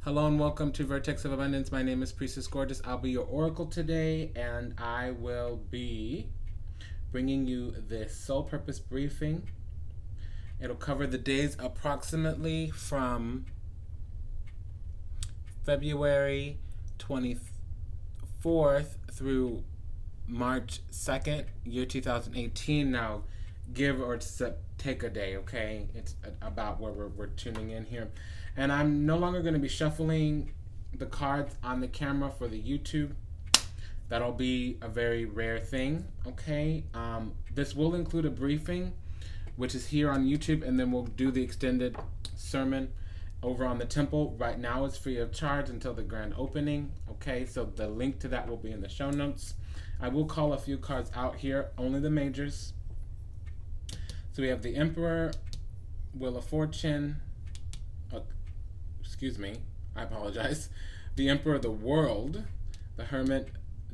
Hello and welcome to Vertex of Abundance. My name is Priestess Gorgeous. I'll be your oracle today, and I will be bringing you this soul purpose briefing. It'll cover the days approximately from February 24th through March 2nd, year 2018. Now, give or take a day, okay? It's about where we're tuning in here. And I'm no longer going to be shuffling the cards on the camera for the YouTube. That'll be a very rare thing, okay? This will include a briefing, which is here on YouTube, and then we'll do the extended sermon over on the temple. Right now it's free of charge until the grand opening, okay? So the link to that will be in the show notes. I will call a few cards out here, only the majors. So we have the Emperor, Wheel of Fortune, I apologize. The Emperor of the World, the Hermit,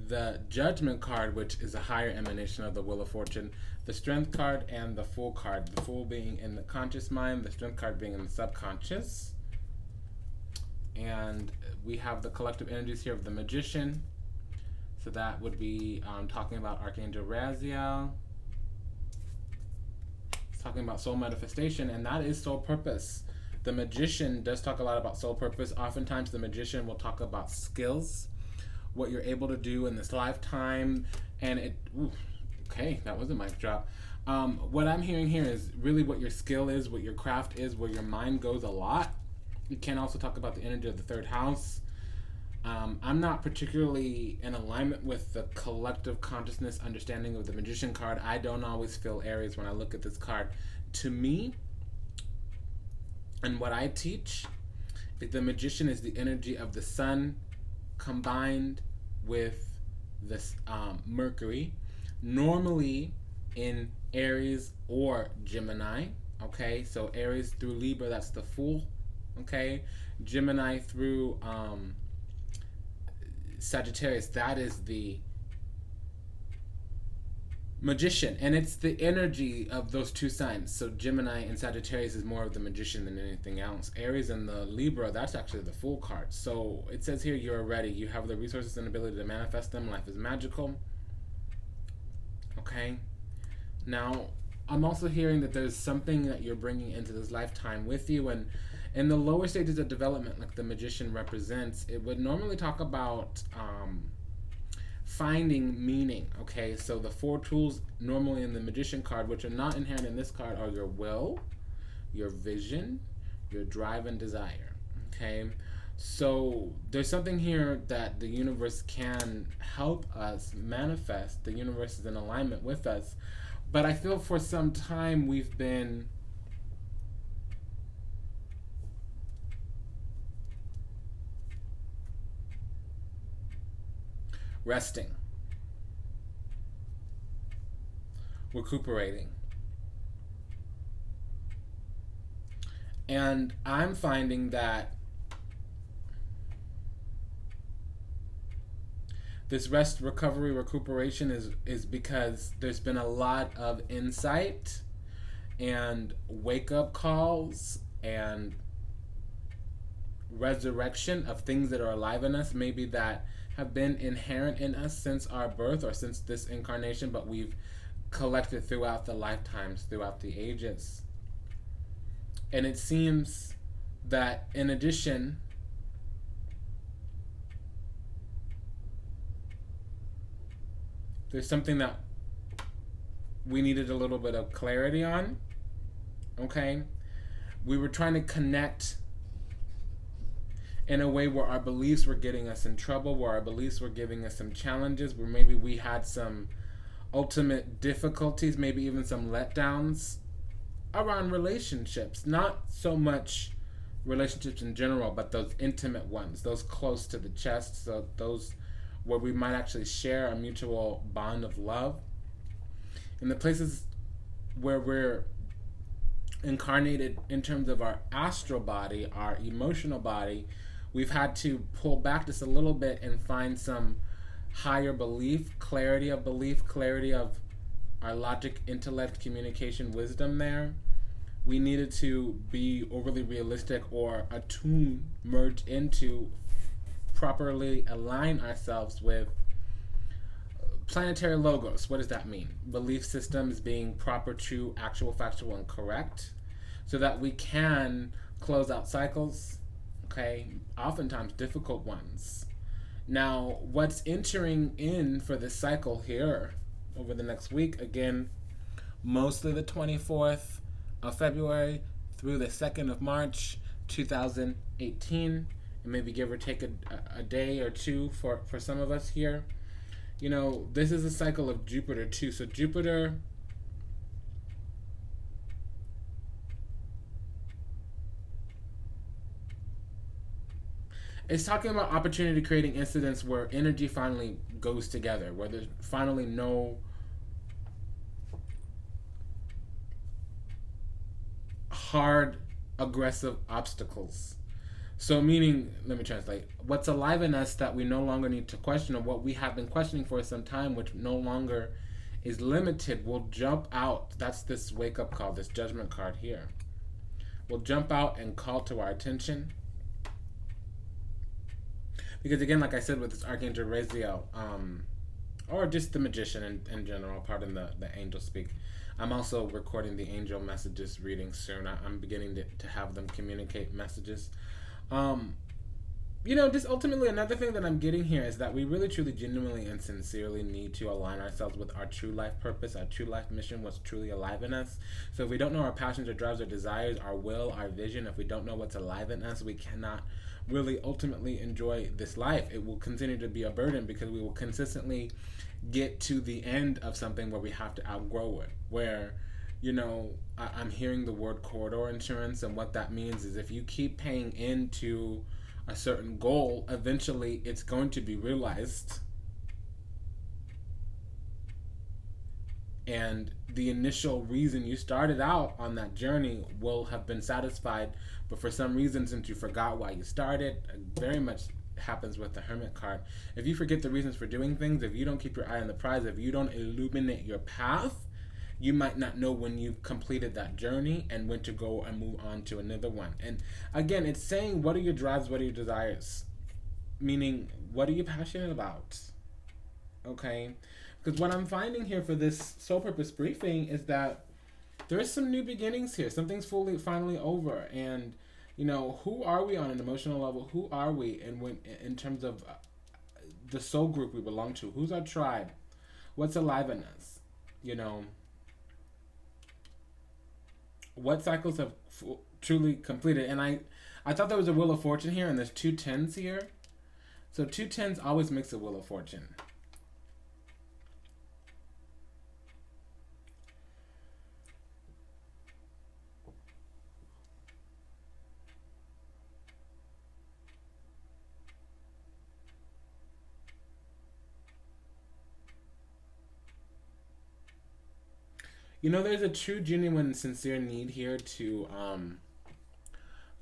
the Judgment card, which is a higher emanation of the Wheel of Fortune, the Strength card, and the Fool card. The Fool being in the conscious mind, the Strength card being in the subconscious. And we have the collective energies here of the Magician. So that would be talking about Archangel Raziel. It's talking about soul manifestation, and that is soul purpose. The Magician does talk a lot about soul purpose. Oftentimes the Magician will talk about skills, what you're able to do in this lifetime, and okay, that was a mic drop. What I'm hearing here is really what your skill is, what your craft is, where your mind goes a lot. You can also talk about the energy of the third house. I'm not particularly in alignment with the collective consciousness understanding of the Magician card. I don't always feel Aries when I look at this card. To me, and what I teach, is the Magician is the energy of the sun combined with this Mercury, normally in Aries or Gemini. Okay, so Aries through Libra, that's the Fool. Okay, Gemini through Sagittarius, that is the Magician, and it's the energy of those two signs. So Gemini and Sagittarius is more of the Magician than anything else. Aries and the Libra, that's actually the Fool card. So it says here you're ready. You have the resources and ability to manifest them. Life is magical. Okay. Now, I'm also hearing that there's something that you're bringing into this lifetime with you, and in the lower stages of development, like the Magician represents, it would normally talk about finding meaning. Okay, so the four tools normally in the Magician card, which are not inherent in this card, are your will, your vision, your drive, and desire. Okay, so there's something here that the universe can help us manifest. The universe is in alignment with us, but I feel for some time we've been resting, recuperating. And I'm finding that this rest, recovery, recuperation is because there's been a lot of insight and wake-up calls and resurrection of things that are alive in us, maybe that have been inherent in us since our birth or since this incarnation, but we've collected throughout the lifetimes, throughout the ages. And it seems that in addition, there's something that we needed a little bit of clarity on. Okay? We were trying to connect in a way where our beliefs were getting us in trouble, where our beliefs were giving us some challenges, where maybe we had some ultimate difficulties, maybe even some letdowns around relationships. Not so much relationships in general, but those intimate ones, those close to the chest, so those where we might actually share a mutual bond of love. In the places where we're incarnated in terms of our astral body, our emotional body, we've had to pull back just a little bit and find some higher clarity of our logic, intellect, communication, wisdom there, we needed to be overly realistic or attune, merge into, properly align ourselves with planetary logos. What does that mean? Belief systems being proper, true, actual, factual, and correct, so that we can close out cycles, okay, oftentimes difficult ones. Now, what's entering in for this cycle here over the next week, again, mostly the 24th of February through the 2nd of March 2018, and maybe give or take a day or two for some of us here. You know, this is a cycle of Jupiter too. So Jupiter is talking about opportunity creating incidents where energy finally goes together, where there's finally no hard, aggressive obstacles. So, meaning, let me translate. What's alive in us that we no longer need to question, or what we have been questioning for some time, which no longer is limited, will jump out. That's this wake up call, this judgment card here. Will jump out and call to our attention. Because, again, like I said, with this Archangel Raziel, or just the magician in general, pardon the angel speak. I'm also recording the angel messages reading soon. I'm beginning to have them communicate messages. You know, just ultimately another thing that I'm getting here is that we really, truly, genuinely, and sincerely need to align ourselves with our true life purpose, our true life mission, what's truly alive in us. So if we don't know our passions, our drives, our desires, our will, our vision, if we don't know what's alive in us, we cannot really ultimately enjoy this life. It will continue to be a burden because we will consistently get to the end of something where we have to outgrow it, where, you know, I'm hearing the word corridor insurance, and what that means is if you keep paying into a certain goal, eventually it's going to be realized, and the initial reason you started out on that journey will have been satisfied, but for some reason, since you forgot why you started, very much happens with the Hermit card. If you forget the reasons for doing things, if you don't keep your eye on the prize, if you don't illuminate your path, you might not know when you've completed that journey and when to go and move on to another one. And again, it's saying, what are your drives, what are your desires? Meaning, what are you passionate about? Okay? Because what I'm finding here for this soul purpose briefing is that there's some new beginnings here. Something's finally over. And, you know, who are we on an emotional level? Who are we in terms of the soul group we belong to? Who's our tribe? What's alive in us? You know, what cycles have truly completed? And I thought there was a Wheel of Fortune here, and there's 2 10s here. So 2 10s always makes a Wheel of Fortune. You know, there's a true, genuine, sincere need here to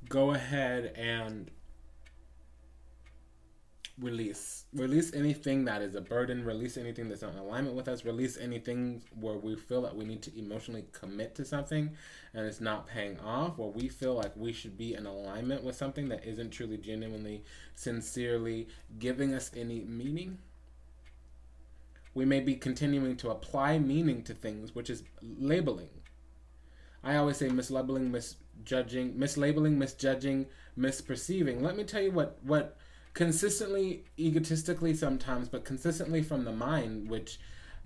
go ahead and release anything that is a burden, release anything that's not in alignment with us, release anything where we feel that we need to emotionally commit to something and it's not paying off, where we feel like we should be in alignment with something that isn't truly, genuinely, sincerely giving us any meaning. We may be continuing to apply meaning to things, which is labeling. I always say mislabeling, misjudging, misperceiving. Let me tell you what consistently, egotistically sometimes, but consistently from the mind, which,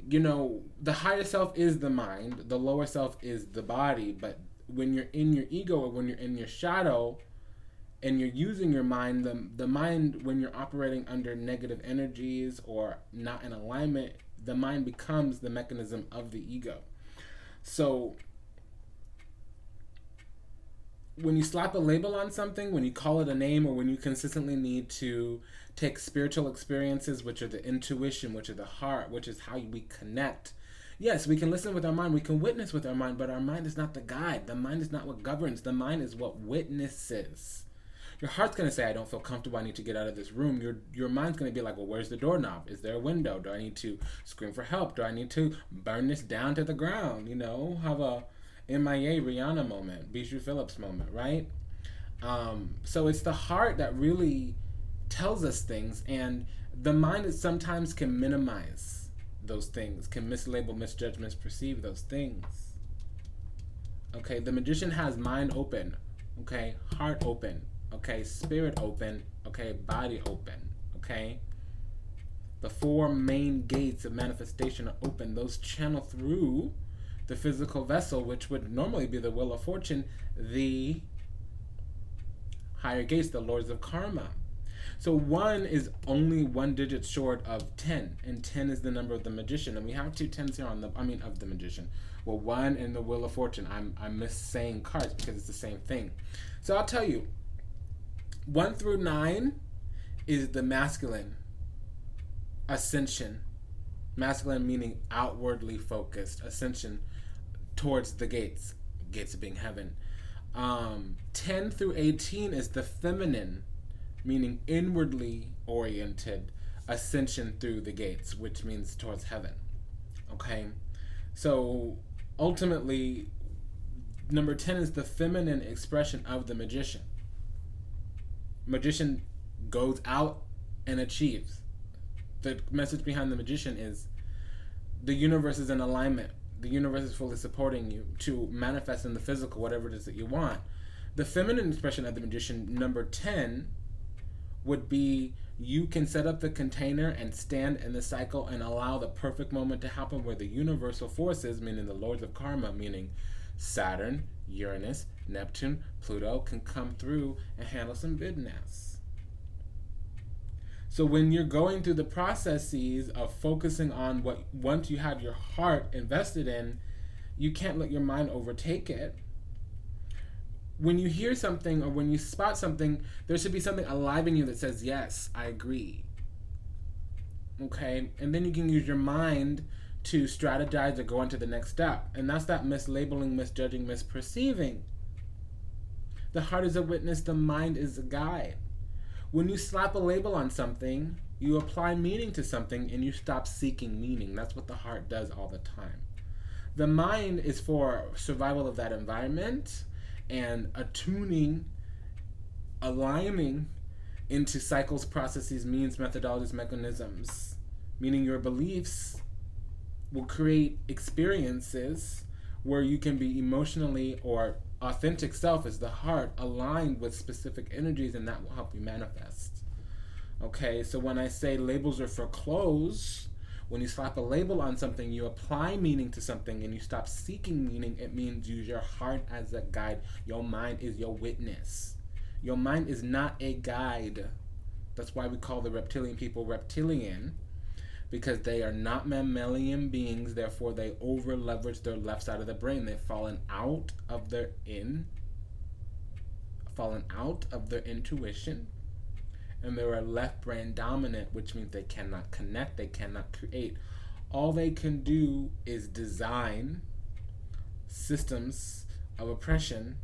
you know, the higher self is the mind, the lower self is the body. But when you're in your ego, or when you're in your shadow, and you're using your mind, the mind, when you're operating under negative energies or not in alignment, the mind becomes the mechanism of the ego. So when you slap a label on something, when you call it a name, or when you consistently need to take spiritual experiences, which are the intuition, which are the heart, which is how we connect. Yes, we can listen with our mind, we can witness with our mind, but our mind is not the guide. The mind is not what governs. The mind is what witnesses. Your heart's going to say, I don't feel comfortable, I need to get out of this room. Your mind's going to be like, well, where's the doorknob? Is there a window? Do I need to scream for help? Do I need to burn this down to the ground? You know, have a MIA Rihanna moment, Bijou Phillips moment, right? So it's the heart that really tells us things, and the mind is sometimes can minimize those things, can mislabel, misjudge, misperceive those things. Okay, the magician has mind open, okay, heart open, okay, spirit open, okay, body open, okay. The four main gates of manifestation are open. Those channel through the physical vessel, which would normally be the wheel of fortune, the higher gates, the lords of karma. So 1 is only 1 digit short of 10, and 10 is the number of the magician. And we have 2 10s here on the, of the magician. Well, 1 in the wheel of fortune. I'm missaying cards because it's the same thing. So I'll tell you, 1 through 9 is the masculine ascension. Masculine meaning outwardly focused. Ascension towards the gates. Gates being heaven. 10 through 18 is the feminine, meaning inwardly oriented ascension through the gates, which means towards heaven. Okay? So ultimately, number 10 is the feminine expression of the magician. Magician goes out and achieves. The message behind the magician is the universe is in alignment. The universe is fully supporting you to manifest in the physical whatever it is that you want. The feminine expression of the magician, number 10, would be you can set up the container and stand in the cycle and allow the perfect moment to happen where the universal forces, meaning the lords of karma, meaning Saturn, Uranus, Neptune, Pluto, can come through and handle some business. So when you're going through the processes of focusing on what, once you have your heart invested in, you can't let your mind overtake it. When you hear something or when you spot something, there should be something alive in you that says, yes, I agree. Okay? And then you can use your mind to strategize or go into the next step. And that's that mislabeling, misjudging, misperceiving. The heart is a witness, the mind is a guide. When you slap a label on something, you apply meaning to something and you stop seeking meaning. That's what the heart does all the time. The mind is for survival of that environment and attuning, aligning into cycles, processes, means, methodologies, mechanisms, meaning your beliefs will create experiences where you can be emotionally or authentic self is the heart aligned with specific energies, and that will help you manifest. Okay, so when I say labels are for clothes, when you slap a label on something, you apply meaning to something and you stop seeking meaning. It means use your heart as a guide. Your mind is your witness. Your mind is not a guide. That's why we call the reptilian people reptilian, because they are not mammalian beings, therefore they over leverage their left side of the brain. They've fallen out of their intuition, and they are left brain dominant, which means they cannot connect, they cannot create. All they can do is design systems of oppression,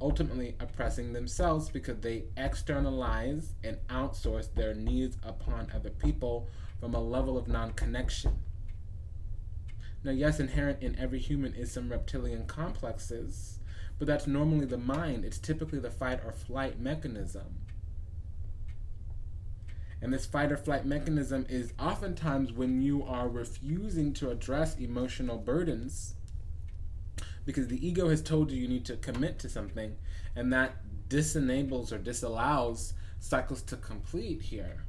ultimately oppressing themselves because they externalize and outsource their needs upon other people from a level of non-connection. Now, yes, inherent in every human is some reptilian complexes, but that's normally the mind. It's typically the fight or flight mechanism. And this fight or flight mechanism is oftentimes when you are refusing to address emotional burdens because the ego has told you you need to commit to something, and that disenables or disallows cycles to complete here.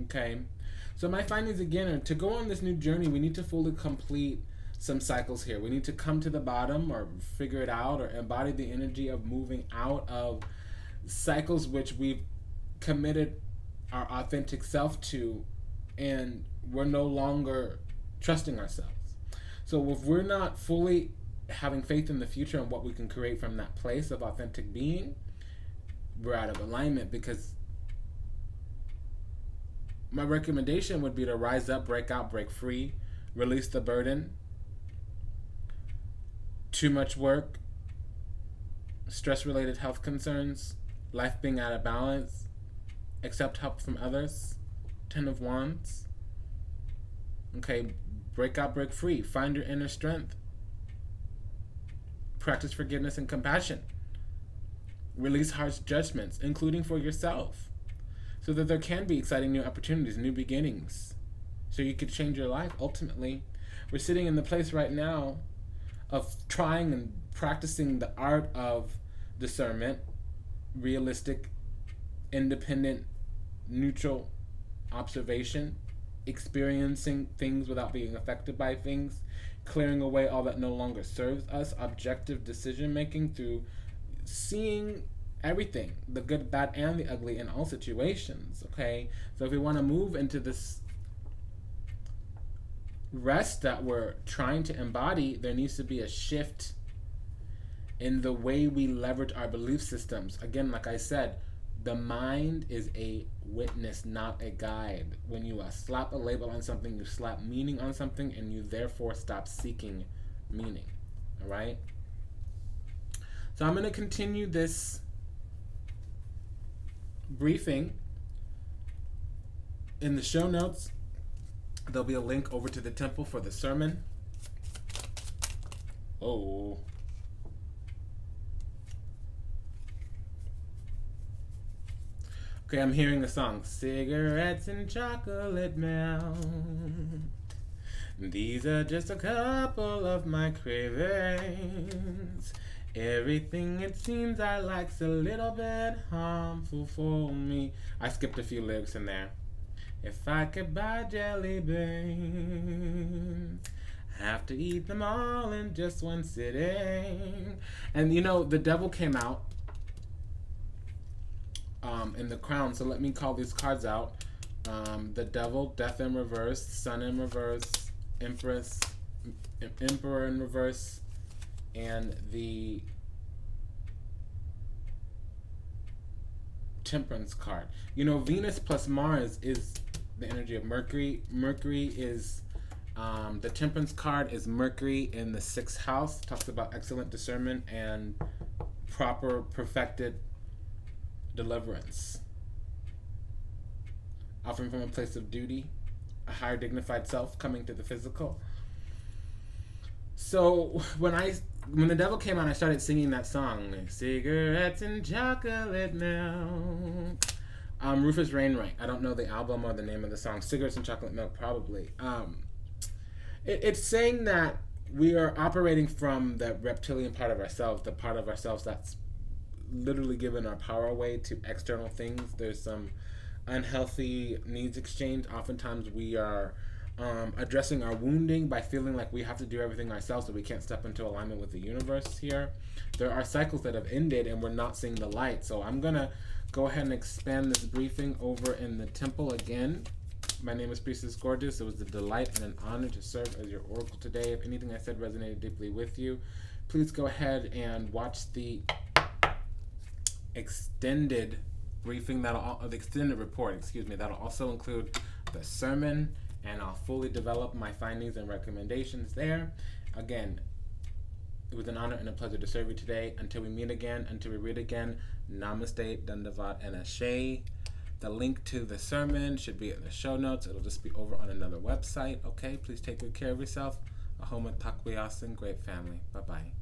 Okay, so my findings again are to go on this new journey, we need to fully complete some cycles here. We need to come to the bottom or figure it out or embody the energy of moving out of cycles which we've committed our authentic self to, and we're no longer trusting ourselves. So if we're not fully having faith in the future and what we can create from that place of authentic being, we're out of alignment. Because my recommendation would be to rise up, break out, break free, release the burden. Too much work, stress-related health concerns, life being out of balance, accept help from others, 10 of Wands. Okay, Break out, break free. Find your inner strength. Practice forgiveness and compassion. Release harsh judgments, including for yourself, so that there can be exciting new opportunities, new beginnings, so you could change your life. Ultimately, we're sitting in the place right now of trying and practicing the art of discernment, realistic, independent, neutral observation, experiencing things without being affected by things, clearing away all that no longer serves us, objective decision making through seeing everything, the good, bad, and the ugly in all situations. Okay, so if we want to move into this rest that we're trying to embody, there needs to be a shift in the way we leverage our belief systems. Again, like I said, the mind is a witness, not a guide. When you slap a label on something, you slap meaning on something, and you therefore stop seeking meaning. All right? So I'm going to continue this briefing. In the show notes, there'll be a link over to the temple for the sermon. Oh. Okay, I'm hearing the song. Cigarettes and chocolate melt. These are just a couple of my cravings. Everything it seems I like's a little bit harmful for me. I skipped a few lyrics in there. If I could buy jelly beans, have to eat them all in just one sitting. And you know, the devil came out in the crown, so let me call these cards out. The devil, death in reverse, sun in reverse, empress, emperor in reverse, and the temperance card. You know, Venus plus Mars is the energy of Mercury. Mercury is the temperance card is Mercury in the 6th house. Talks about excellent discernment and proper perfected deliverance, offering from a place of duty, a higher dignified self coming to the physical. So when the devil came out, I started singing that song, cigarettes and chocolate milk. Rufus Wainwright. I don't know the album or the name of the song. Cigarettes and chocolate milk, probably. It's saying that we are operating from the reptilian part of ourselves, the part of ourselves that's literally given our power away to external things. There's some unhealthy needs exchange. Oftentimes we are addressing our wounding by feeling like we have to do everything ourselves, so we can't step into alignment with the universe here. There are cycles that have ended and we're not seeing the light. So I'm going to go ahead and expand this briefing over in the temple again. My name is Priestess Gorgeous. It was a delight and an honor to serve as your oracle today. If anything I said resonated deeply with you, please go ahead and watch the extended briefing, the extended report, that'll also include the sermon, and I'll fully develop my findings and recommendations there. Again, it was an honor and a pleasure to serve you today. Until we meet again, until we read again, Namaste, Dandavat, and Ashe. The link to the sermon should be in the show notes. It'll just be over on another website. Okay, please take good care of yourself. Ahoma Takwiyasin, great family. Bye-bye.